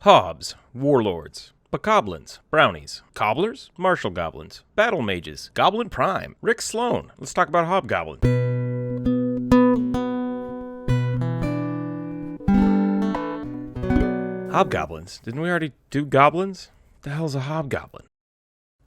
Hobs, warlords, bokoblins, brownies, cobblers, marshal goblins, battle mages, goblin prime, Rick Sloan. Let's talk about hobgoblins. Hobgoblins? Didn't we already do goblins? The hell's a hobgoblin?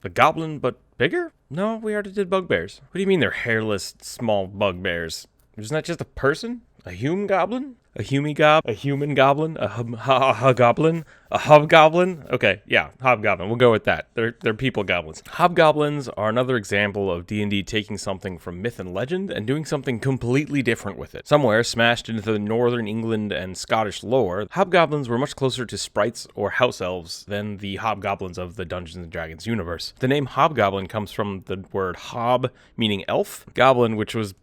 A goblin but bigger? No, we already did bugbears. What do you mean they're hairless, small bugbears? Isn't that just a person? A human goblin? A human goblin? A hobgoblin? A hobgoblin? Okay, yeah, hobgoblin. We'll go with that. They're people goblins. Hobgoblins are another example of D&D taking something from myth and legend and doing something completely different with it. Somewhere smashed into the northern England and Scottish lore, hobgoblins were much closer to sprites or house elves than the hobgoblins of the Dungeons & Dragons universe. The name hobgoblin comes from the word hob, meaning elf, goblin, which was,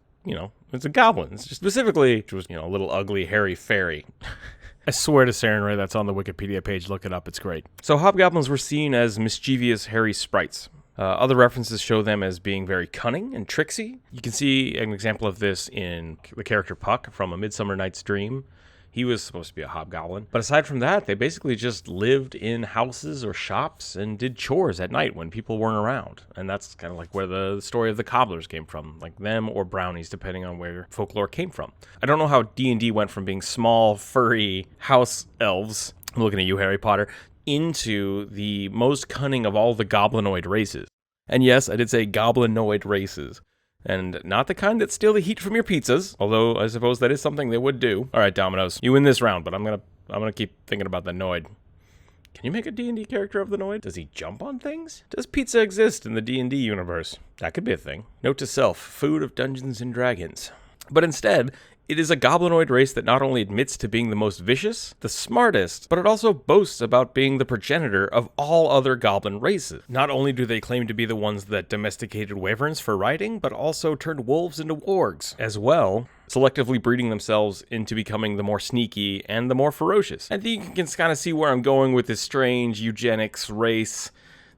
it's a goblin. It's just specifically, it was, a little ugly, hairy fairy. I swear to Saren Ray, that's on the Wikipedia page. Look it up. It's great. So hobgoblins were seen as mischievous, hairy sprites. Other references show them as being very cunning and tricksy. You can see an example of this in the character Puck from A Midsummer Night's Dream. He was supposed to be a hobgoblin. But aside from that, they basically just lived in houses or shops and did chores at night when people weren't around. And that's kind of like where the story of the cobblers came from, like them or brownies, depending on where folklore came from. I don't know how D&D went from being small, furry house elves, I'm looking at you, Harry Potter, into the most cunning of all the goblinoid races. And yes, I did say goblinoid races. And not the kind that steal the heat from your pizzas, although I suppose that is something they would do. All right, Domino's, you win this round, but I'm gonna keep thinking about the Noid. Can you make a D&D character of the Noid? Does he jump on things? Does pizza exist in the D&D universe? That could be a thing. Note to self, food of Dungeons and Dragons. But instead, it is a goblinoid race that not only admits to being the most vicious, the smartest, but it also boasts about being the progenitor of all other goblin races. Not only do they claim to be the ones that domesticated wyverns for riding, but also turned wolves into wargs as well, selectively breeding themselves into becoming the more sneaky and the more ferocious. I think you can kind of see where I'm going with this strange eugenics race,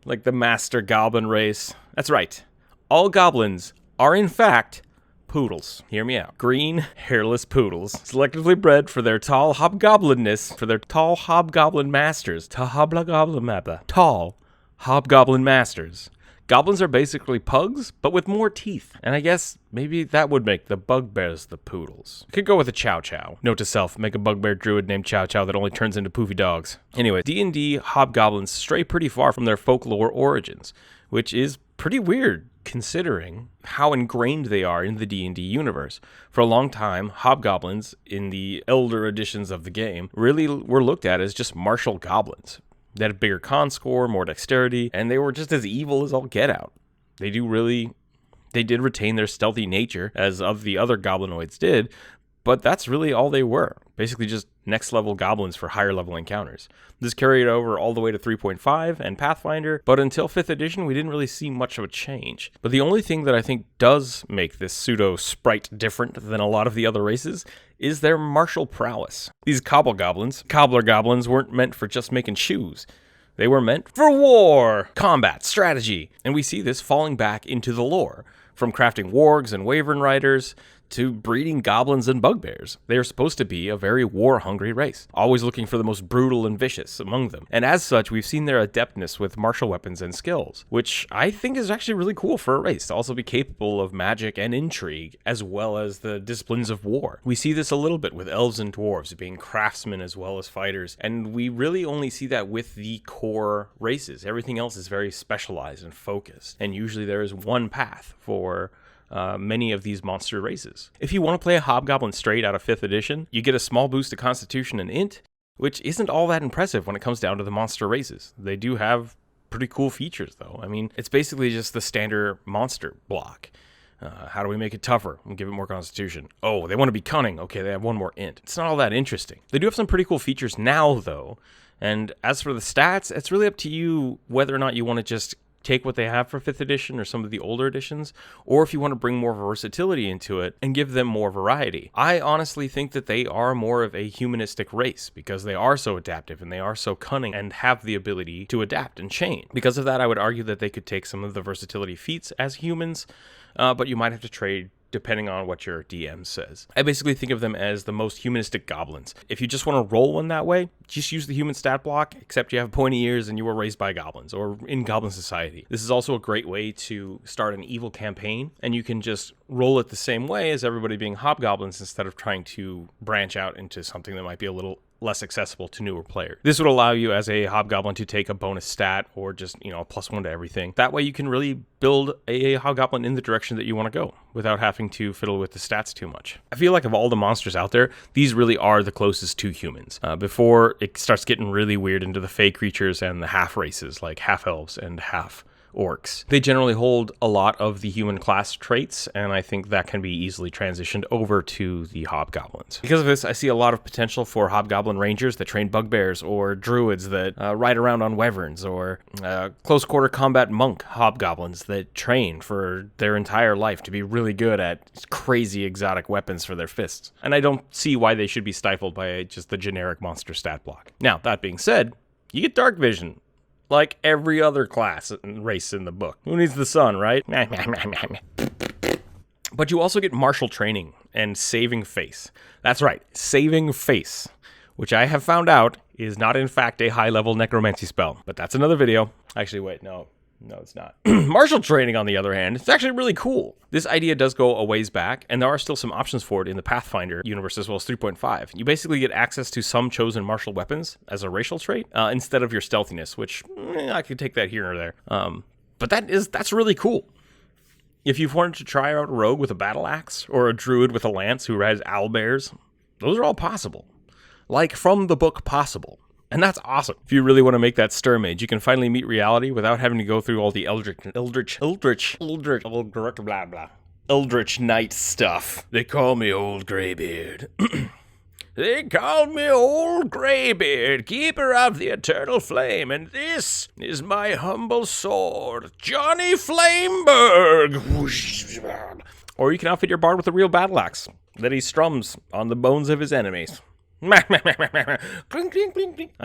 like the master goblin race. That's right. All goblins are in fact poodles. Hear me out. Green, hairless poodles, selectively bred for their tall hobgoblinness, for their tall hobgoblin masters. Tall hobgoblin masters. Goblins are basically pugs, but with more teeth. And I guess maybe that would make the bugbears the poodles. Could go with a chow chow. Note to self, make a bugbear druid named Chow Chow that only turns into poofy dogs. Anyway, D&D hobgoblins stray pretty far from their folklore origins, which is pretty weird considering how ingrained they are in the D&D universe. For a long time, hobgoblins in the elder editions of the game really were looked at as just martial goblins. They had a bigger con score, more dexterity, and they were just as evil as all get out. They did retain their stealthy nature, as of the other goblinoids did, but that's really all they were. Basically just next level goblins for higher level encounters. This carried over all the way to 3.5 and Pathfinder, but until 5th edition we didn't really see much of a change. But the only thing that I think does make this pseudo sprite different than a lot of the other races is their martial prowess. These cobbler goblins weren't meant for just making shoes. They were meant for war, combat, strategy, and we see this falling back into the lore. From crafting wargs and wyvern riders to breeding goblins and bugbears. They are supposed to be a very war-hungry race, always looking for the most brutal and vicious among them. And as such, we've seen their adeptness with martial weapons and skills, which I think is actually really cool for a race to also be capable of magic and intrigue, as well as the disciplines of war. We see this a little bit with elves and dwarves being craftsmen as well as fighters, and we really only see that with the core races. Everything else is very specialized and focused, and usually there is one path for many of these monster races. If you want to play a hobgoblin straight out of 5th edition, you get a small boost to Constitution and Int, which isn't all that impressive when it comes down to the monster races. They do have pretty cool features, though. I mean, it's basically just the standard monster block. How do we make it tougher? We'll give it more Constitution. Oh, they want to be cunning. Okay, they have one more Int. It's not all that interesting. They do have some pretty cool features now, though. And as for the stats, it's really up to you whether or not you want to just take what they have for 5th edition or some of the older editions, or if you want to bring more versatility into it and give them more variety. I honestly think that they are more of a humanistic race because they are so adaptive and they are so cunning and have the ability to adapt and change. Because of that, I would argue that they could take some of the versatility feats as humans, but you might have to trade depending on what your DM says. I basically think of them as the most humanistic goblins. If you just want to roll one that way, just use the human stat block, except you have pointy ears and you were raised by goblins or in goblin society. This is also a great way to start an evil campaign, and you can just roll it the same way as everybody being hobgoblins instead of trying to branch out into something that might be a little less accessible to newer players. This would allow you as a hobgoblin to take a bonus stat or just, a +1 to everything. That way you can really build a hobgoblin in the direction that you want to go without having to fiddle with the stats too much. I feel like of all the monsters out there, these really are the closest to humans. Before it starts getting really weird into the fey creatures and the half races like half elves and half orcs. They generally hold a lot of the human class traits, and I think that can be easily transitioned over to the hobgoblins. Because of this, I see a lot of potential for hobgoblin rangers that train bugbears, or druids that ride around on wyverns, or close quarter combat monk hobgoblins that train for their entire life to be really good at crazy exotic weapons for their fists. And I don't see why they should be stifled by just the generic monster stat block. Now, that being said, you get dark vision, like every other class and race in the book. Who needs the sun, right? But you also get martial training and saving face. That's right, saving face, which I have found out is not in fact a high-level necromancy spell. But that's another video. Actually, wait, no, it's not. Martial training, on the other hand, it's actually really cool. This idea does go a ways back, and there are still some options for it in the Pathfinder universe as well as 3.5. You basically get access to some chosen martial weapons as a racial trait instead of your stealthiness, which I could take that here or there. But that's really cool. If you've wanted to try out a rogue with a battle axe or a druid with a lance who has owlbears, those are all possible. Like from the book Possible. And that's awesome. If you really want to make that stir mage, you can finally meet reality without having to go through all the eldritch Knight stuff. They call me Old Greybeard. They call me Old Greybeard, keeper of the eternal flame, and this is my humble sword, Johnny Flameberg. Or you can outfit your bard with a real battle axe that he strums on the bones of his enemies. I'm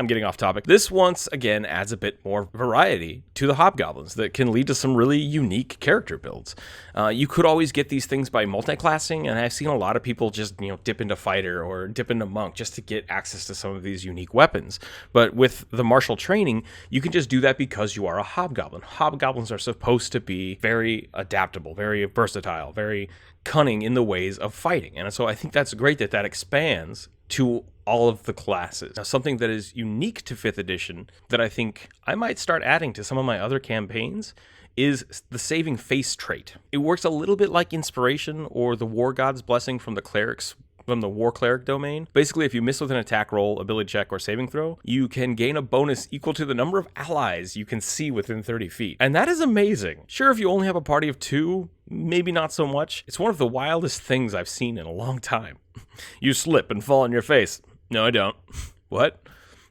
getting off topic. This once again adds a bit more variety to the hobgoblins that can lead to some really unique character builds. You could always get these things by multi-classing, and I've seen a lot of people just dip into fighter or dip into monk just to get access to some of these unique weapons. But with the martial training, you can just do that because you are a hobgoblin. Hobgoblins are supposed to be very adaptable, very versatile, very cunning in the ways of fighting. And so I think that's great that expands to all of the classes. Now, something that is unique to 5th edition that I think I might start adding to some of my other campaigns is the saving face trait. It works a little bit like Inspiration or the War God's Blessing from the War Cleric domain. Basically, if you miss with an attack roll, ability check, or saving throw, you can gain a bonus equal to the number of allies you can see within 30 feet. And that is amazing. Sure, if you only have a party of 2, maybe not so much. It's one of the wildest things I've seen in a long time. You slip and fall on your face. No, I don't. What?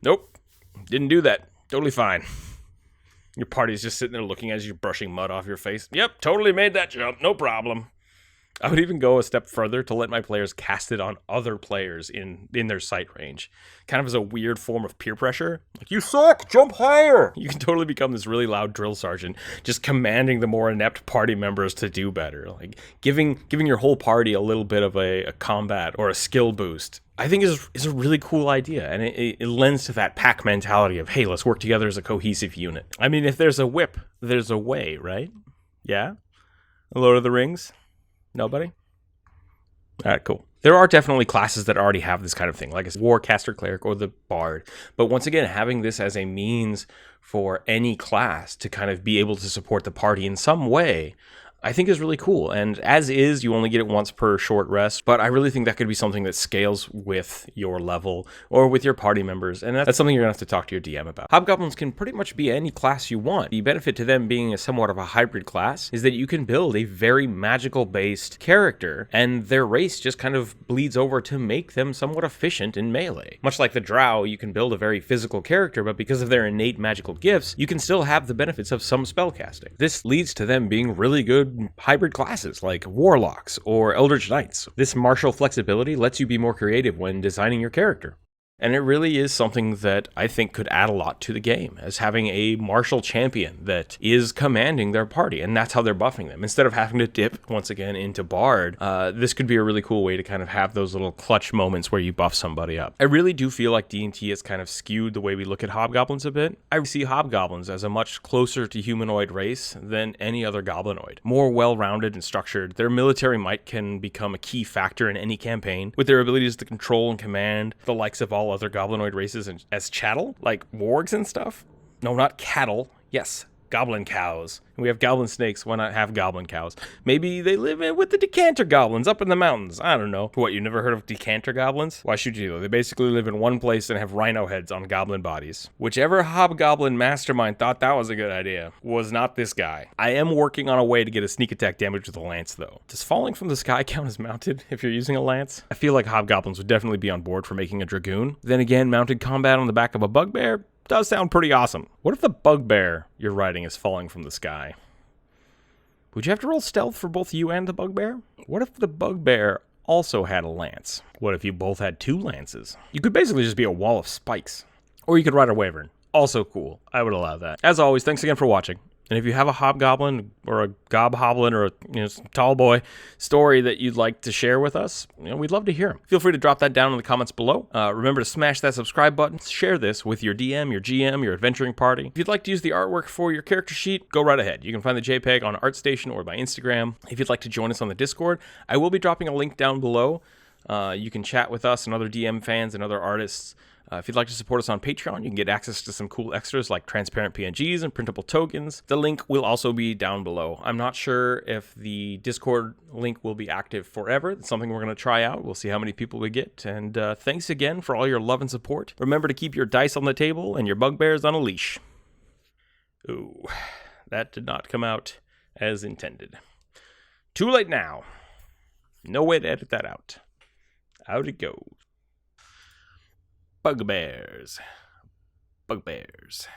Nope. Didn't do that. Totally fine. Your party's just sitting there looking as you're brushing mud off your face. Yep, totally made that jump. No problem. I would even go a step further to let my players cast it on other players in their sight range. Kind of as a weird form of peer pressure. Like, you suck, jump higher! You can totally become this really loud drill sergeant, just commanding the more inept party members to do better. Like, giving your whole party a little bit of a combat or a skill boost, I think is a really cool idea. And it lends to that pack mentality of, hey, let's work together as a cohesive unit. I mean, if there's a whip, there's a way, right? Yeah? Lord of the Rings? Nobody? All right, cool. There are definitely classes that already have this kind of thing, like a Warcaster Cleric or the Bard. But once again, having this as a means for any class to kind of be able to support the party in some way, I think is really cool. And as is, you only get it once per short rest, but I really think that could be something that scales with your level or with your party members, and that's something you're gonna have to talk to your DM about. Hobgoblins can pretty much be any class you want. The benefit to them being somewhat of a hybrid class is that you can build a very magical-based character, and their race just kind of bleeds over to make them somewhat efficient in melee. Much like the Drow, you can build a very physical character, but because of their innate magical gifts, you can still have the benefits of some spellcasting. This leads to them being really good hybrid classes like Warlocks or Eldritch Knights. This martial flexibility lets you be more creative when designing your character. And it really is something that I think could add a lot to the game, as having a martial champion that is commanding their party, and that's how they're buffing them. Instead of having to dip, once again, into Bard, this could be a really cool way to kind of have those little clutch moments where you buff somebody up. I really do feel like D&T has kind of skewed the way we look at hobgoblins a bit. I see hobgoblins as a much closer to humanoid race than any other goblinoid. More well-rounded and structured, their military might can become a key factor in any campaign, with their abilities to control and command the likes of all other goblinoid races as chattel, like wargs and stuff. No, not cattle. Yes, goblin cows. And we have goblin snakes. Why not have goblin cows? Maybe they live with the decanter goblins up in the mountains. I don't know. What, you never heard of decanter goblins? Why should you? They basically live in one place and have rhino heads on goblin bodies. Whichever hobgoblin mastermind thought that was a good idea was not this guy. I am working on a way to get a sneak attack damage with a lance, though. Does falling from the sky count as mounted if you're using a lance? I feel like hobgoblins would definitely be on board for making a dragoon. Then again, mounted combat on the back of a bugbear does sound pretty awesome. What if the bugbear you're riding is falling from the sky? Would you have to roll stealth for both you and the bugbear? What if the bugbear also had a lance? What if you both had 2 lances? You could basically just be a wall of spikes. Or you could ride a wyvern. Also cool. I would allow that. As always, thanks again for watching. And if you have a hobgoblin or a gobhoblin or a tall boy story that you'd like to share with us, we'd love to hear them. Feel free to drop that down in the comments below. Remember to smash that subscribe button. Share this with your DM, your GM, your adventuring party. If you'd like to use the artwork for your character sheet, go right ahead. You can find the JPEG on ArtStation or by Instagram. If you'd like to join us on the Discord, I will be dropping a link down below. You can chat with us and other DM fans and other artists. If you'd like to support us on Patreon, you can get access to some cool extras like transparent PNGs and printable tokens. The link will also be down below. I'm not sure if the Discord link will be active forever. It's something we're going to try out. We'll see how many people we get. And thanks again for all your love and support. Remember to keep your dice on the table and your bugbears on a leash. Ooh, that did not come out as intended. Too late now. No way to edit that out. Out it goes. Bugbears. Bugbears.